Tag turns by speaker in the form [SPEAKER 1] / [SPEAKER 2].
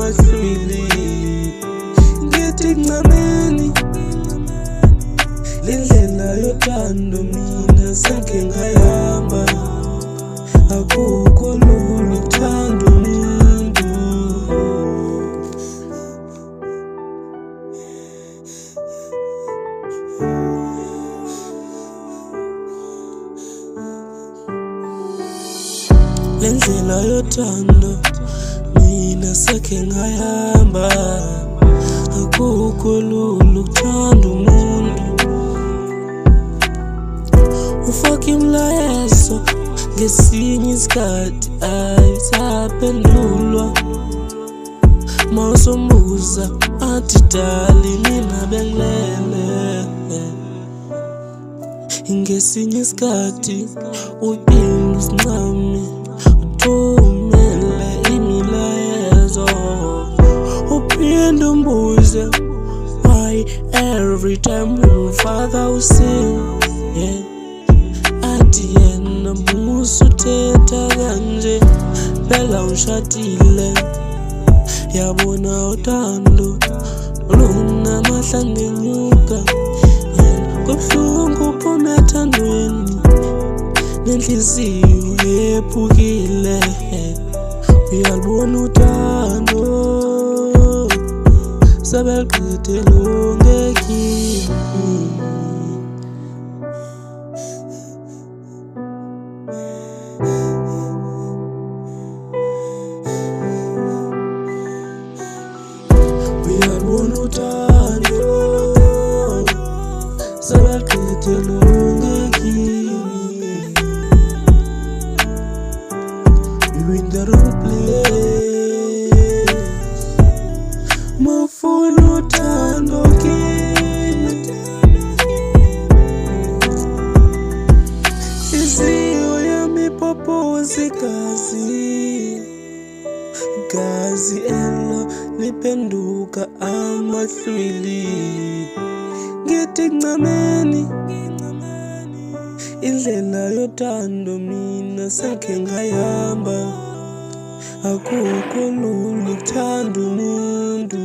[SPEAKER 1] amahlwili ngithi ncameni lendlela yothando mina sake ngayihamba akukho lula ukuthanda umuntu lendlela yothando mina sake ngayihamba akukho lula ukuthanda umuntu ufake imlayezo ngesinye isikhathi ayisaphendulwa mawusombuza athi dali mina bengilele ngesinye isikhathi uphinda usincame uthumele imilayezo uphinda umbuze why every time umfaka using athi yena musu thetha kanje phela ushadile yabona uthando lunamahla ngenyuka kubuhlungu uphuma ethandweni nenhliziyo ephukile uyalibona uthando sebeqede longekile uyalibona uthando sebeqede longekile you in the wrong place mafuna uthando kimi isiyo yami popozi gazi elo liphenduka amahlwili ngithi ncameni indlela yothando mina sake ngayihamba akukho lula ukuthanda umuntu